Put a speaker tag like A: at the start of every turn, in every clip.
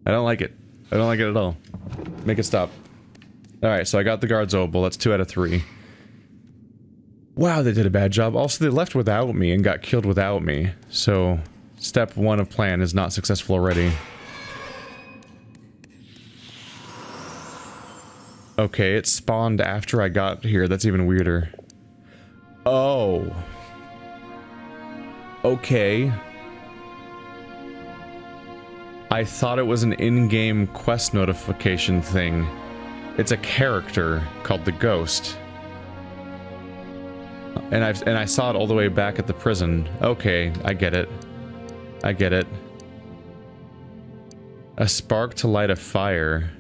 A: I don't like it. I don't like it at all. Make it stop. Alright, so I got the guard's obol. That's 2 out of 3. Wow, they did a bad job. Also, they left without me and got killed without me. So, step 1 of plan is not successful already. Okay, it spawned after I got here. That's even weirder. Oh. Okay. I thought it was an in-game quest notification thing. It's a character called the Ghost. And I saw it all the way back at the prison. Okay, I get it. I get it. A spark to light a fire.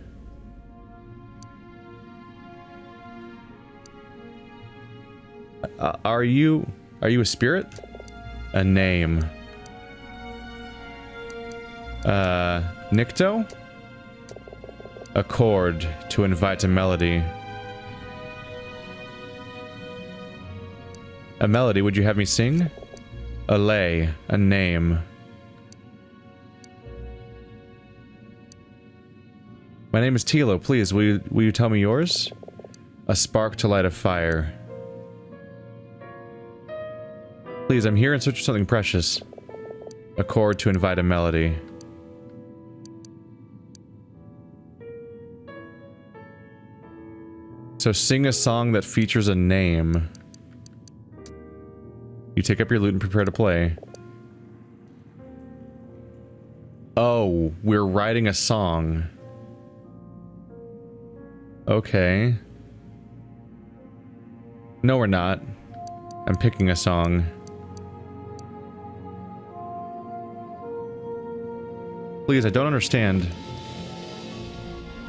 A: Are you a spirit? A name. Nikto? A chord to invite a melody. A melody, would you have me sing? A lay, a name. My name is Tilo, please, will you tell me yours? A spark to light a fire. Please, I'm here in search of something precious. A chord to invite a melody. So sing a song that features a name. You take up your lute and prepare to play. Oh, we're writing a song. Okay. No, we're not. I'm picking a song. Please, I don't understand.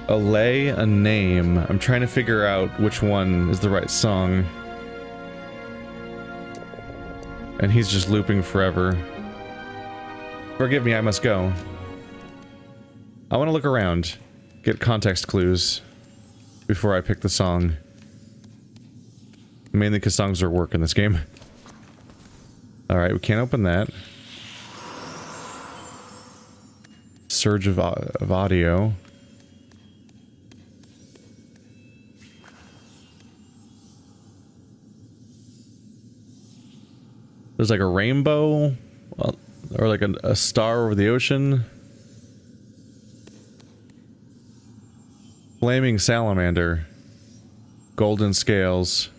A: A lay, a name. I'm trying to figure out which one is the right song. And he's just looping forever. Forgive me, I must go. I want to look around. Get context clues. Before I pick the song. Mainly because songs are work in this game. Alright, we can't open that. Surge of audio. There's like a rainbow, or like a star over the ocean. Flaming salamander. Golden scales.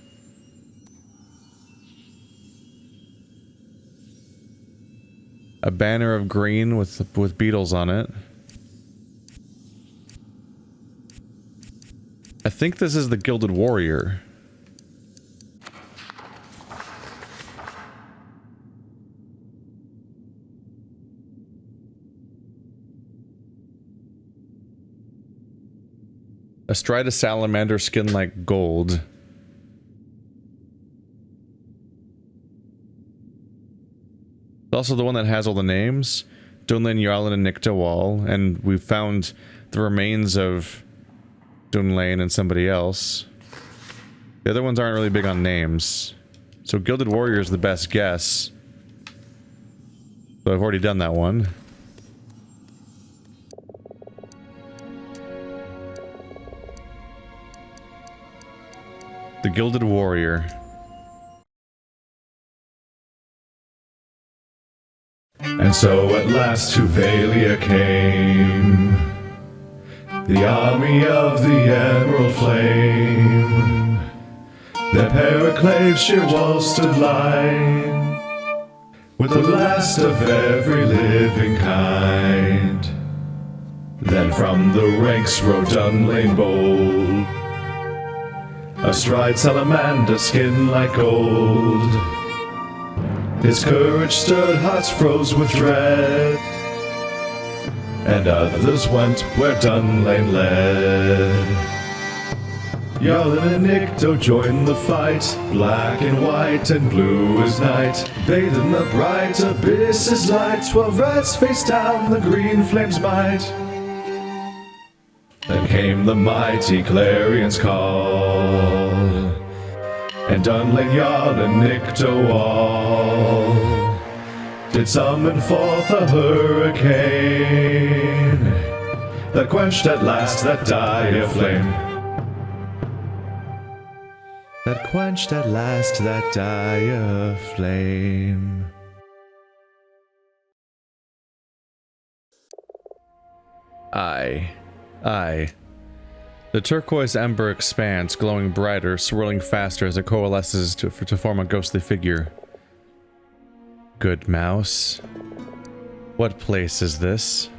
A: A banner of green with beetles on it. I think this is the Gilded Warrior. Astride a salamander, skin like gold. Also the one that has all the names. Duinlan, Yarlan, and Nikto, and we found the remains of Duinlan and somebody else. The other ones aren't really big on names. So Gilded Warrior is the best guess. So I've already done that one. The Gilded Warrior.
B: And so at last to Valia came, the army of the Emerald Flame. Their paraclave sheer walls stood line, with the last of every living kind. Then from the ranks rode Duinlan bold, astride salamander, skin like gold. His courage stood, hearts froze with dread, and others went where Duinlan led. Yarlan and Nikto joined the fight, black and white and blue as night, bathed in the bright abyss's light. 12 rats faced down the green flame's might. Then came the mighty clarion's call, and Duinlan, Yarlan, and Nikto all did summon forth a hurricane. that quenched at last that dire flame.
A: That quenched at last that dire flame. Aye. The turquoise ember expands, glowing brighter, swirling faster as it coalesces to form a ghostly figure. Good mouse. What place is this?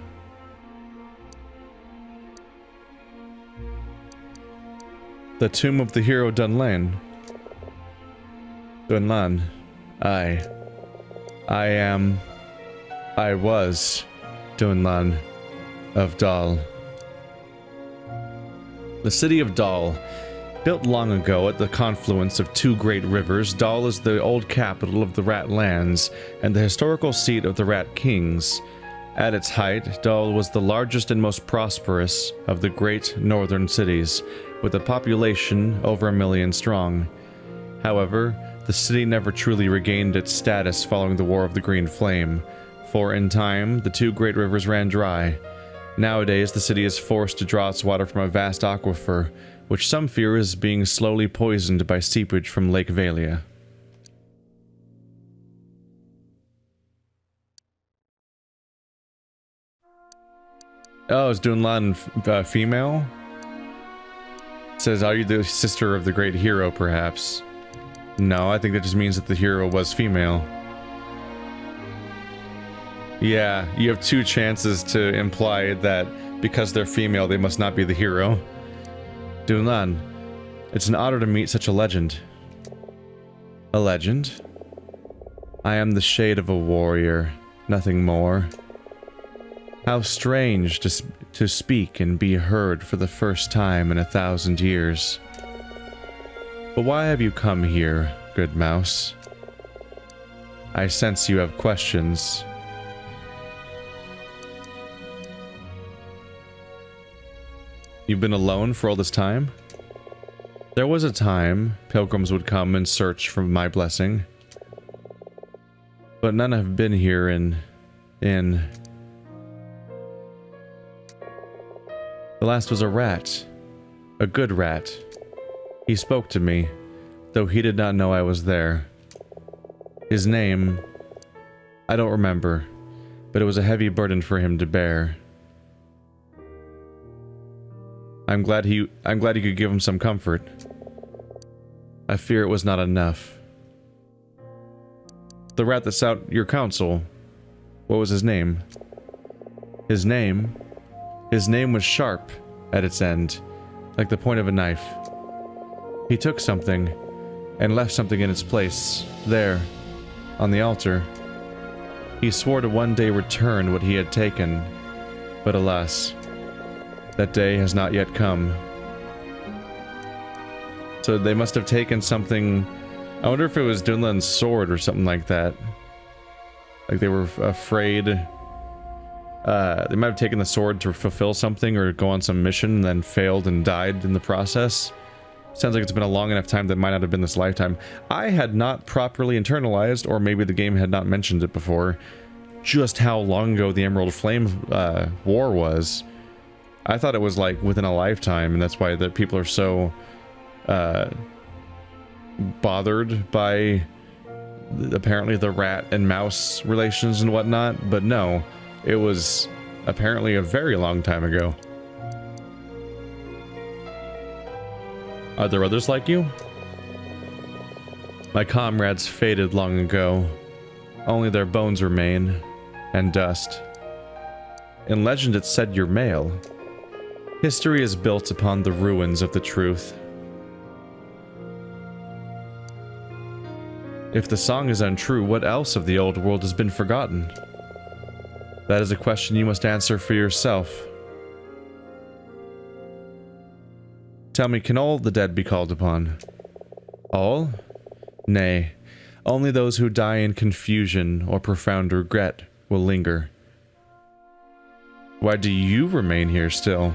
A: The tomb of the hero Duinlan. Duinlan. I was Duinlan of Dal. The city of Dal. Built long ago at the confluence of two great rivers, Dal is the old capital of the Rat Lands and the historical seat of the Rat Kings. At its height, Dal was the largest and most prosperous of the great northern cities, with a population over 1 million strong. However, the city never truly regained its status following the War of the Green Flame, for in time, the two great rivers ran dry. Nowadays, the city is forced to draw its water from a vast aquifer, which some fear is being slowly poisoned by seepage from Lake Valia. Oh, is Duinlan female? It says, are you the sister of the great hero, perhaps? No, I think that just means that the hero was female. Yeah, you have two chances to imply that because they're female, they must not be the hero. Duinlan, it's an honor to meet such a legend. A legend? I am the shade of a warrior, nothing more. How strange to speak and be heard for the first time in 1,000 years. But why have you come here, good mouse? I sense you have questions. You've been alone for all this time? There was a time pilgrims would come and search for my blessing. But none have been here in... The last was a rat. A good rat. He spoke to me, though he did not know I was there. His name... I don't remember, but it was a heavy burden for him to bear. I'm glad you could give him some comfort. I fear it was not enough. The rat that sought your counsel, what was his name? His name was sharp at its end, like the point of a knife. He took something, and left something in its place, there, on the altar. He swore to one day return what he had taken, but alas, that day has not yet come. So they must have taken something... I wonder if it was Duinlan's sword or something like that. Like they were afraid... they might have taken the sword to fulfill something or go on some mission and then failed and died in the process. Sounds like it's been a long enough time that might not have been this lifetime. I had not properly internalized, or maybe the game had not mentioned it before, just how long ago the Emerald Flame War was. I thought it was like within a lifetime, and that's why the people are so bothered by apparently the rat and mouse relations and whatnot, but no, it was apparently a very long time ago. Are there others like you? My comrades faded long ago. Only their bones remain, and dust. In legend it said you're male. History is built upon the ruins of the truth. If the song is untrue, what else of the old world has been forgotten? That is a question you must answer for yourself. Tell me, can all the dead be called upon? All? Nay, only those who die in confusion or profound regret will linger. Why do you remain here still?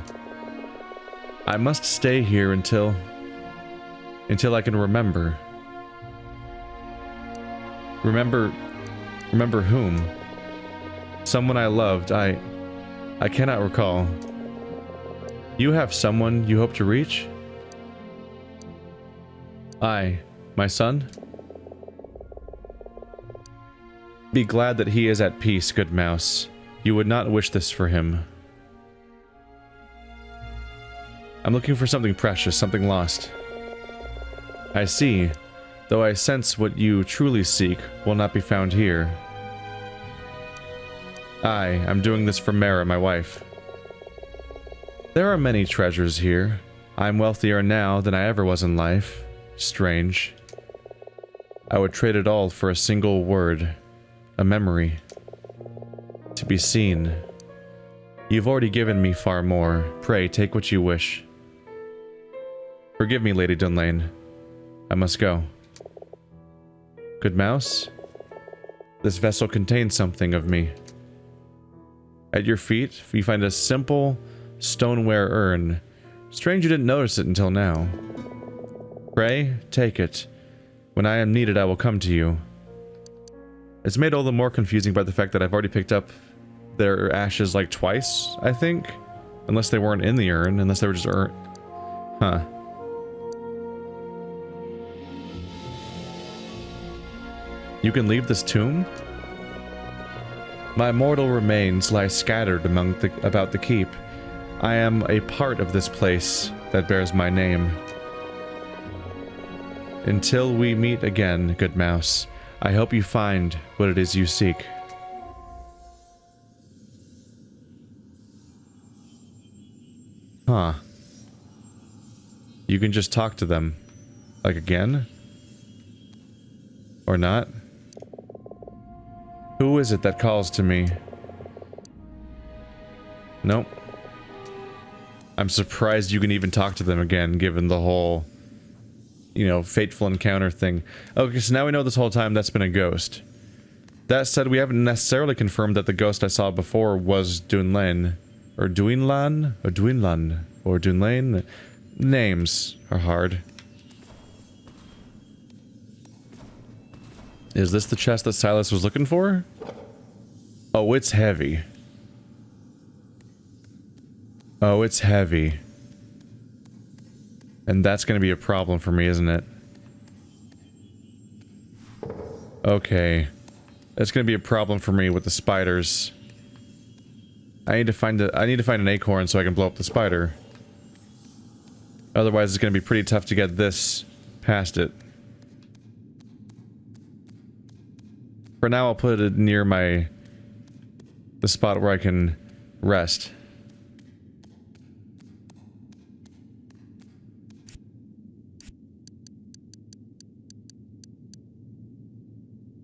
A: I must stay here until I can remember. Remember whom? Someone I loved, I cannot recall. You have someone you hope to reach? I, my son? Be glad that he is at peace, good mouse. You would not wish this for him. I'm looking for something precious, something lost. I see, though I sense what you truly seek will not be found here. I'm doing this for Merra, my wife. There are many treasures here. I'm wealthier now than I ever was in life. Strange. I would trade it all for a single word. A memory. To be seen. You've already given me far more. Pray, take what you wish. Forgive me, Lady Duinlan. I must go. Good mouse? This vessel contains something of me. At your feet, you find a simple stoneware urn. Strange you didn't notice it until now. Pray, take it. When I am needed, I will come to you. It's made all the more confusing by the fact that I've already picked up their ashes like twice, I think. Unless they weren't in the urn, unless they were just urn. Huh. You can leave this tomb? My mortal remains lie scattered about the keep. I am a part of this place that bears my name. Until we meet again, good mouse, I hope you find what it is you seek. Huh. You can just talk to them. Like again? Or not? Who is it that calls to me? Nope. I'm surprised you can even talk to them again, given the whole, you know, fateful encounter thing. Okay, so now we know this whole time that's been a ghost. That said, we haven't necessarily confirmed that the ghost I saw before was Duinlan. Or Duinlan? Or Duinlan? Or Duinlan? Names are hard. Is this the chest that Silas was looking for? Oh, it's heavy. Oh, it's heavy. And that's going to be a problem for me, isn't it? Okay. That's going to be a problem for me with the spiders. I need to find an acorn so I can blow up the spider. Otherwise, it's going to be pretty tough to get this past it. For now, I'll put it near the spot where I can rest.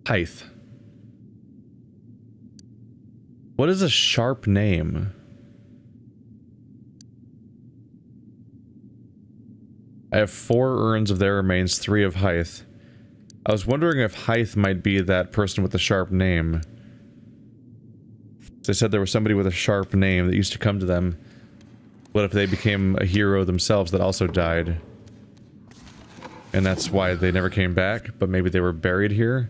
A: Seith. What is a sharp name? I have 4 urns of their remains, 3 of Seith. I was wondering if Seith might be that person with the sharp name. They said there was somebody with a sharp name that used to come to them. What if they became a hero themselves that also died? And that's why they never came back, but maybe they were buried here?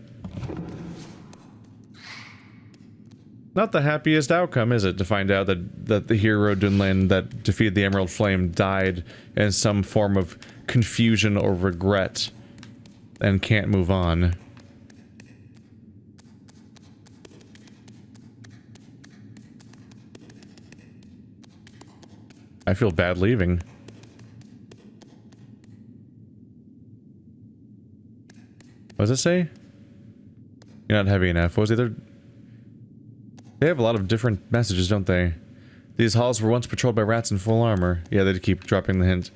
A: Not the happiest outcome, is it, to find out that the hero Duinlan that defeated the Emerald Flame died in some form of confusion or regret and can't move on. I feel bad leaving. What does it say? You're not heavy enough. What was the other? They have a lot of different messages, don't they? These halls were once patrolled by rats in full armor. Yeah, they keep dropping the hint.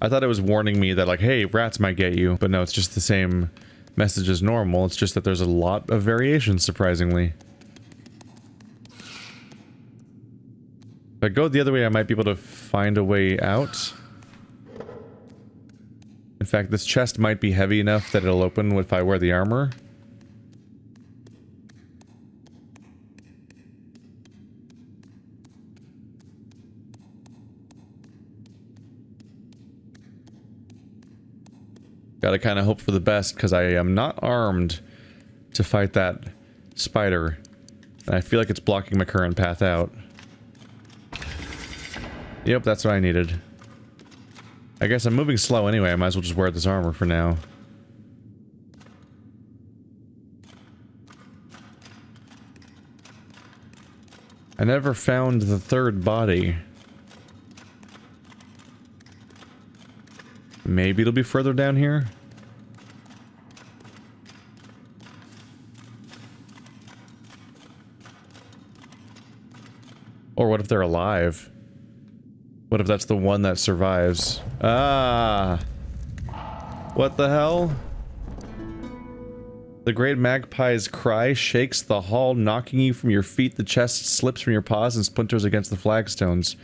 A: I thought it was warning me that, like, hey, rats might get you. But no, it's just the same message as normal. It's just that there's a lot of variations, surprisingly. If I go the other way, I might be able to find a way out. In fact, this chest might be heavy enough that it'll open if I wear the armor. Gotta kind of hope for the best, because I am not armed to fight that spider. And I feel like it's blocking my current path out. Yep, that's what I needed. I guess I'm moving slow anyway, I might as well just wear this armor for now. I never found the third body. Maybe it'll be further down here? Or what if they're alive? What if that's the one that survives? Ah! What the hell? The great magpie's cry shakes the hall, knocking you from your feet. The chest slips from your paws and splinters against the flagstones.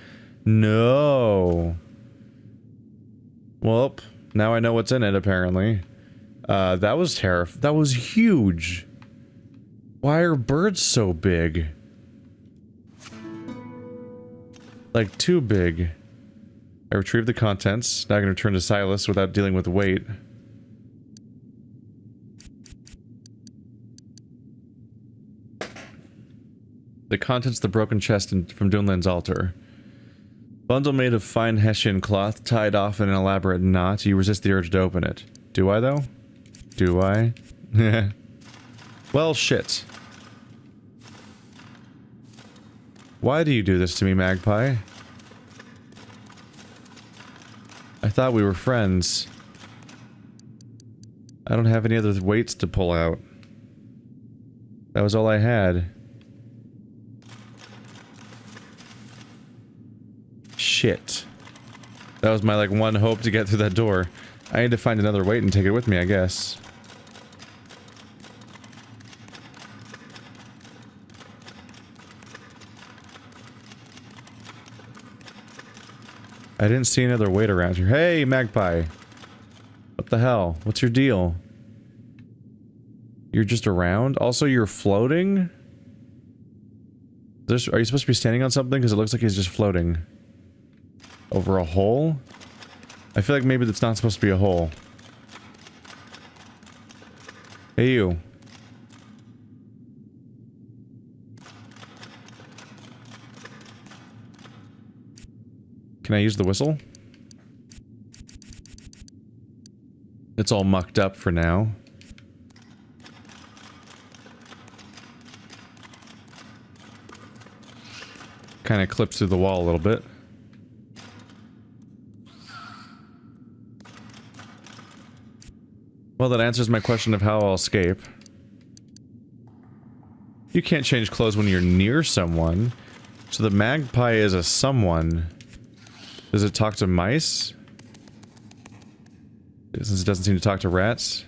A: No. Well, now I know what's in it, apparently. That was terrifying. That was huge. Why are birds so big? Like, too big. I retrieve the contents. Now I can return to Silas without dealing with weight. The contents of the broken chest from Duinlan's altar. Bundle made of fine Hessian cloth, tied off in an elaborate knot. You resist the urge to open it. Do I, though? Do I? Well, shit. Why do you do this to me, Magpie? I thought we were friends. I don't have any other weights to pull out. That was all I had. Shit. That was my, like, one hope to get through that door. I need to find another weight and take it with me, I guess. I didn't see another weight around here. Hey, Magpie! What the hell? What's your deal? You're just around? Also, you're floating? Are you supposed to be standing on something? Because it looks like he's just floating. Over a hole? I feel like maybe that's not supposed to be a hole. Hey, you. Can I use the whistle? It's all mucked up for now. Kind of clips through the wall a little bit. Well, that answers my question of how I'll escape. You can't change clothes when you're near someone. So the magpie is a someone. Does it talk to mice? Since it doesn't seem to talk to rats.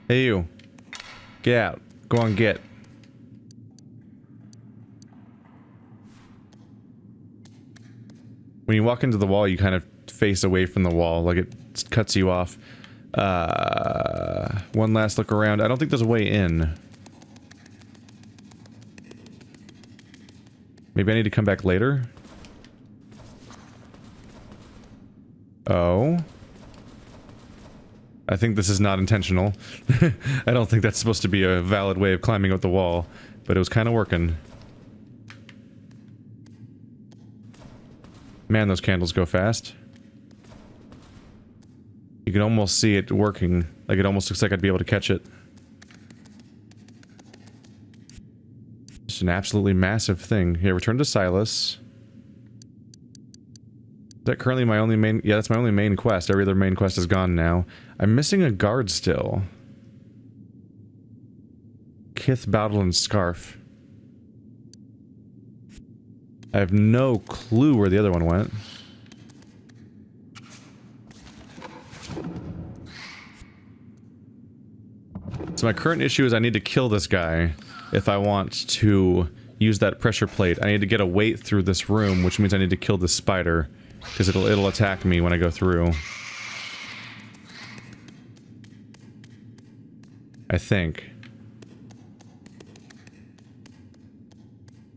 A: Hey you. Get out. Go on, get. When you walk into the wall, you kind of face away from the wall, like it cuts you off. One last look around. I don't think there's a way in. Maybe I need to come back later? Oh. I think this is not intentional. I don't think that's supposed to be a valid way of climbing up the wall, but it was kind of working. Man, those candles go fast. You can almost see it working. Like, it almost looks like I'd be able to catch it. It's an absolutely massive thing. Here, return to Silas. Is that currently my only main... Yeah, that's my only main quest. Every other main quest is gone now. I'm missing a guard still. Kith Bowdlin's scarf. I have no clue where the other one went. So my current issue is I need to kill this guy if I want to use that pressure plate. I need to get a weight through this room, which means I need to kill this spider, because it'll attack me when I go through. I think.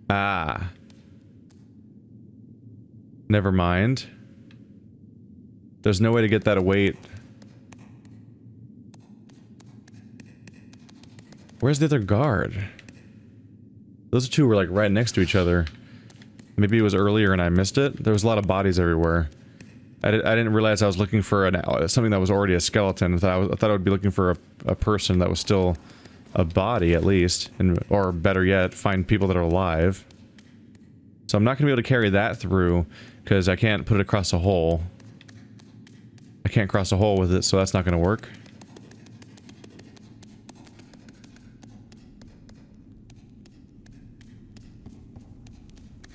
A: Ah. Never mind. There's no way to get that weight. Where's the other guard? Those two were like right next to each other. Maybe it was earlier and I missed it. There was a lot of bodies everywhere. I didn't realize I was looking for something that was already a skeleton. I thought I would be looking for a person that was still a body at least, or better yet, find people that are alive. So I'm not going to be able to carry that through because I can't put it across a hole. I can't cross a hole with it, so that's not going to work.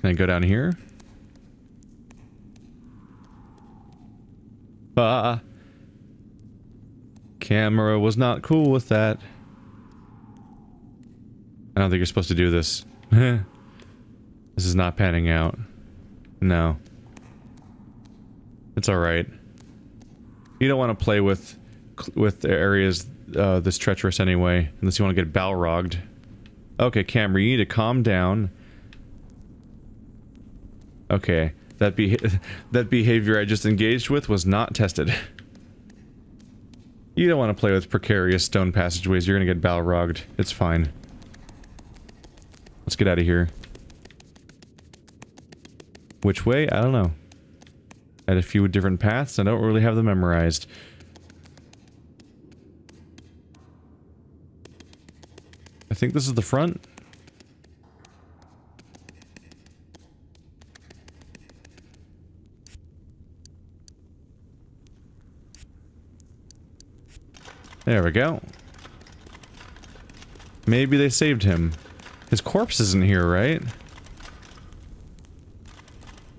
A: Then go down here. Camera was not cool with that. I don't think you're supposed to do this. This is not panning out. No. It's alright. You don't want to play with areas this treacherous anyway, unless you want to get Balrogged. Okay, camera, you need to calm down. Okay, that behavior I just engaged with was not tested. You don't want to play with precarious stone passageways, you're gonna get Balrogged. It's fine. Let's get out of here. Which way? I don't know. I had a few different paths, I don't really have them memorized. I think this is the front. There we go. Maybe they saved him. His corpse isn't here, right?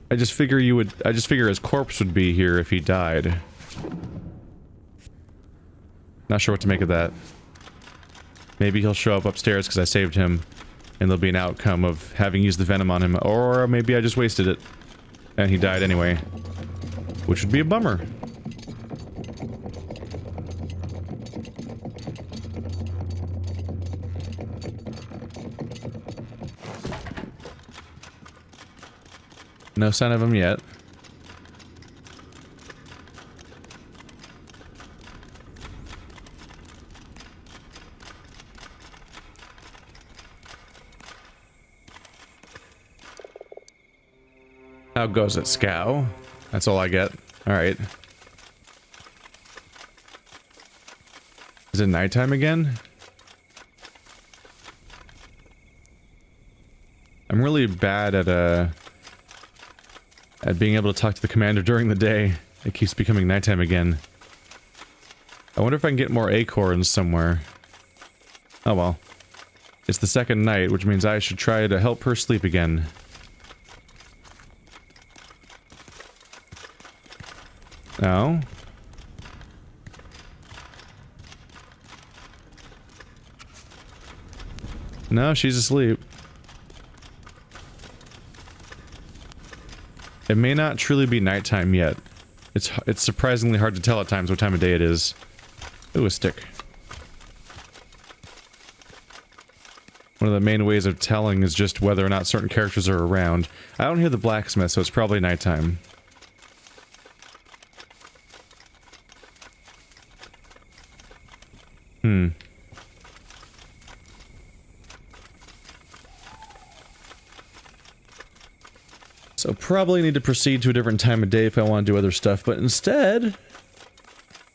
A: I just figure his corpse would be here if he died. Not sure what to make of that. Maybe he'll show up upstairs because I saved him, and there'll be an outcome of having used the venom on him, or maybe I just wasted it, and he died anyway. Which would be a bummer. No sign of him yet. How goes it, Scow? That's all I get. Alright. Is it nighttime again? I'm really bad at being able to talk to the commander during the day. It keeps becoming nighttime again. I wonder if I can get more acorns somewhere. Oh well. It's the second night, which means I should try to help her sleep again. No? No, she's asleep. It may not truly be nighttime yet. It's surprisingly hard to tell at times what time of day it is. Ooh, a stick. One of the main ways of telling is just whether or not certain characters are around. I don't hear the blacksmith, so it's probably nighttime. So probably need to proceed to a different time of day if I want to do other stuff, but instead,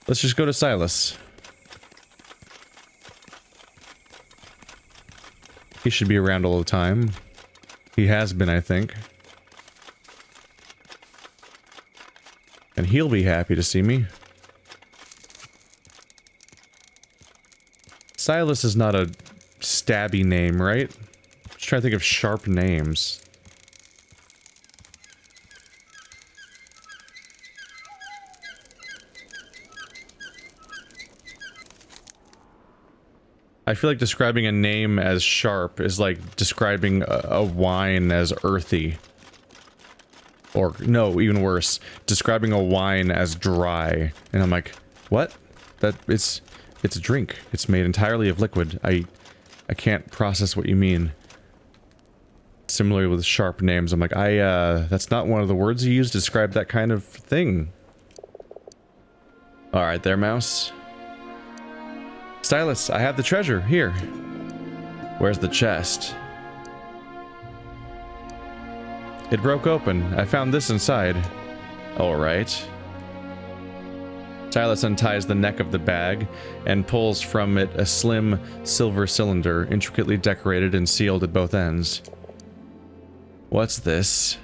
A: let's just go to Silas. He should be around all the time. He has been, I think. And he'll be happy to see me. Silas is not a stabby name, right? Just trying to think of sharp names. I feel like describing a name as sharp is like describing a wine as earthy. Or, no, even worse, describing a wine as dry. And I'm like, what? It's a drink. It's made entirely of liquid. I can't process what you mean. Similarly with sharp names, I'm like, that's not one of the words you use to describe that kind of thing. Alright there, mouse. Stylus, I have the treasure. Here. Where's the chest? It broke open. I found this inside. Alright. Silas unties the neck of the bag and pulls from it a slim silver cylinder, intricately decorated and sealed at both ends. What's this?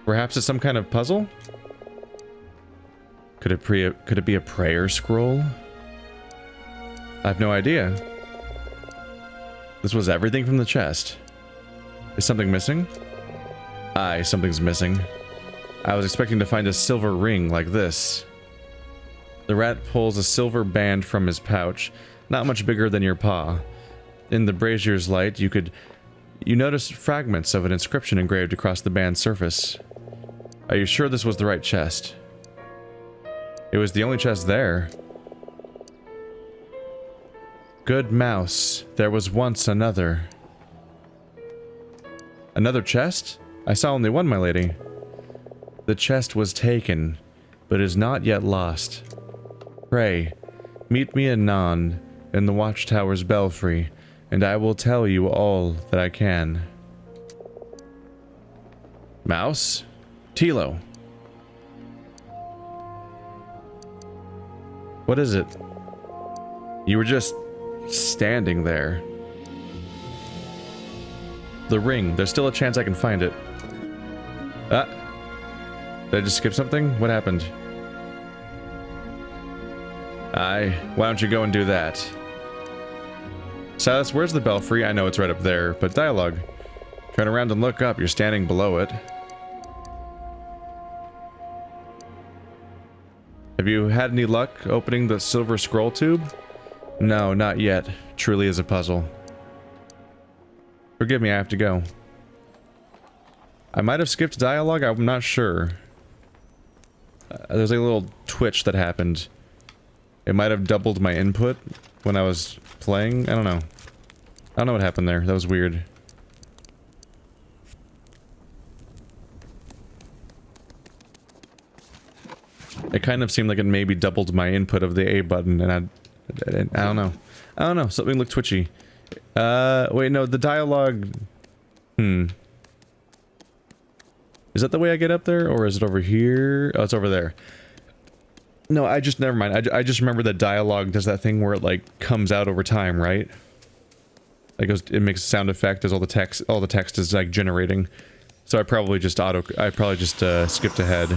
A: Perhaps it's some kind of puzzle? Could it be a prayer scroll? I have no idea. This was everything from the chest. Is something missing? Aye, something's missing. I was expecting to find a silver ring like this. The rat pulls a silver band from his pouch, not much bigger than your paw. In the brazier's light, you notice fragments of an inscription engraved across the band's surface. Are you sure this was the right chest? It was the only chest there. Good mouse, there was once another. Another chest? I saw only one, my lady. The chest was taken, but is not yet lost. Pray, meet me anon in the watchtower's belfry, and I will tell you all that I can. Mouse? Tilo. What is it? You were just standing there. The ring. There's still a chance I can find it. Ah. Did I just skip something? What happened? Aye. Why don't you go and do that? Silas, where's the belfry? I know it's right up there, but dialogue. Turn around and look up. You're standing below it. Have you had any luck opening the silver scroll tube? No, not yet. Truly is a puzzle. Forgive me, I have to go. I might have skipped dialogue, I'm not sure. There's like a little twitch that happened. It might have doubled my input when I was playing. I don't know. I don't know what happened there. That was weird. It kind of seemed like it maybe doubled my input of the A button, and I don't know. I don't know. Something looked twitchy. Wait, no, the dialogue... Is that the way I get up there, or is it over here? Oh, it's over there. No, never mind. I just remember that dialogue does that thing where it, like, comes out over time, right? Like, it makes a sound effect as all the text is, like, generating. So I probably just skipped ahead.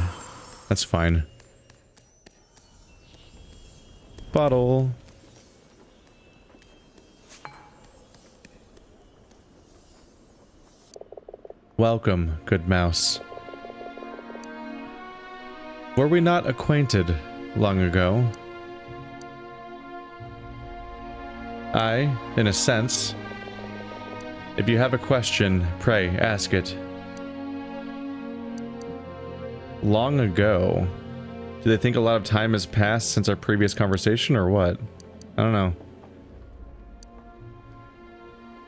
A: That's fine. Bottle. Welcome, good mouse. Were we not acquainted long ago? Aye, in a sense. If you have a question, pray, ask it. Long ago? Do they think a lot of time has passed since our previous conversation, or what? I don't know.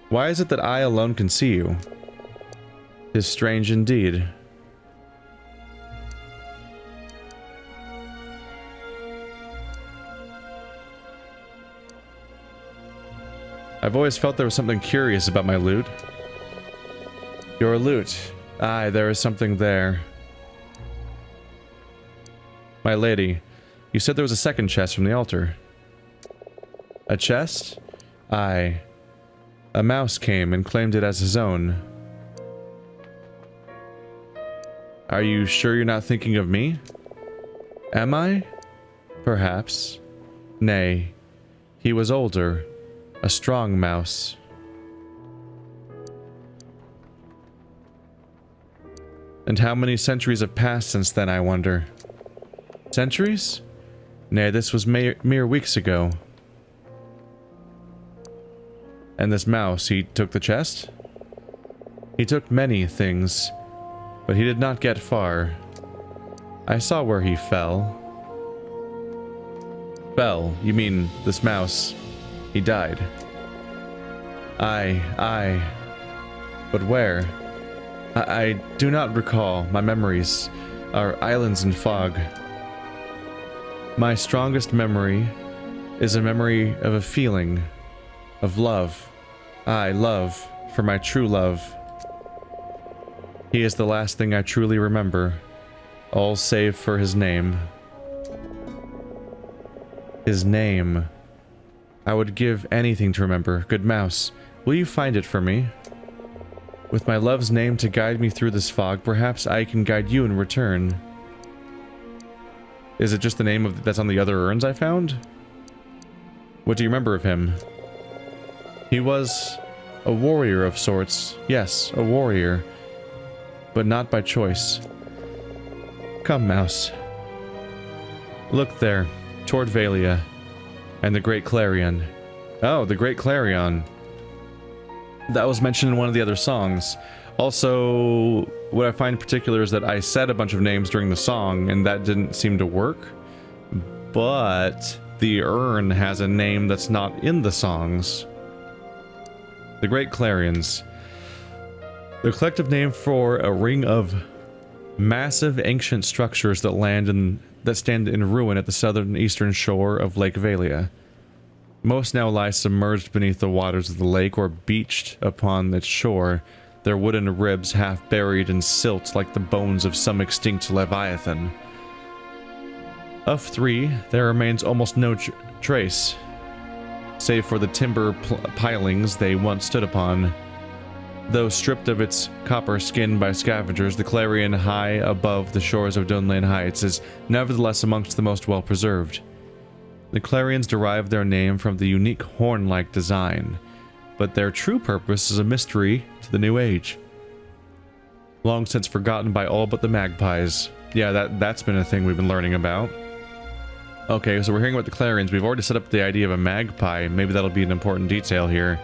A: Why is it that I alone can see you? 'Tis strange indeed. I've always felt there was something curious about my lute. Your lute. Aye, there is something there. My lady, you said there was a second chest from the altar. A chest? Aye. A mouse came and claimed it as his own. Are you sure you're not thinking of me? Am I? Perhaps. Nay. He was older. A strong mouse. And how many centuries have passed since then, I wonder? Centuries? Nay, this was mere weeks ago. And this mouse, he took the chest? He took many things, but he did not get far. I saw where he fell. Fell? You mean this mouse? He died. Aye. But where? I do not recall. My memories are islands in fog. My strongest memory is a memory of a feeling. of love. I love for my true love. He is the last thing I truly remember, all save for his name. His name. I would give anything to remember. Good mouse, will you find it for me? With my love's name to guide me through this fog, perhaps I can guide you in return. Is it just the name of that's on the other urns I found? What do you remember of him? He was a warrior of sorts. Yes, a warrior. But not by choice. Come, mouse. Look there, toward Valia, and the Great Clarion. Oh, the Great Clarion. That was mentioned in one of the other songs. Also, what I find particular is that I said a bunch of names during the song, and that didn't seem to work. But the urn has a name that's not in the songs. The Great Clarions. The collective name for a ring of massive ancient structures that stand in ruin at the southern eastern shore of Lake Valia. Most now lie submerged beneath the waters of the lake or beached upon its shore, their wooden ribs half buried in silt like the bones of some extinct leviathan. Of three, there remains almost no trace, save for the timber pilings they once stood upon. Though stripped of its copper skin by scavengers, the Clarion high above the shores of Dwindling Heights is nevertheless amongst the most well-preserved. The Clarions derive their name from the unique horn-like design, but their true purpose is a mystery to the new age. Long since forgotten by all but the magpies. Yeah, that's been a thing we've been learning about. Okay, so we're hearing about the Clarions. We've already set up the idea of a magpie. Maybe that'll be an important detail here.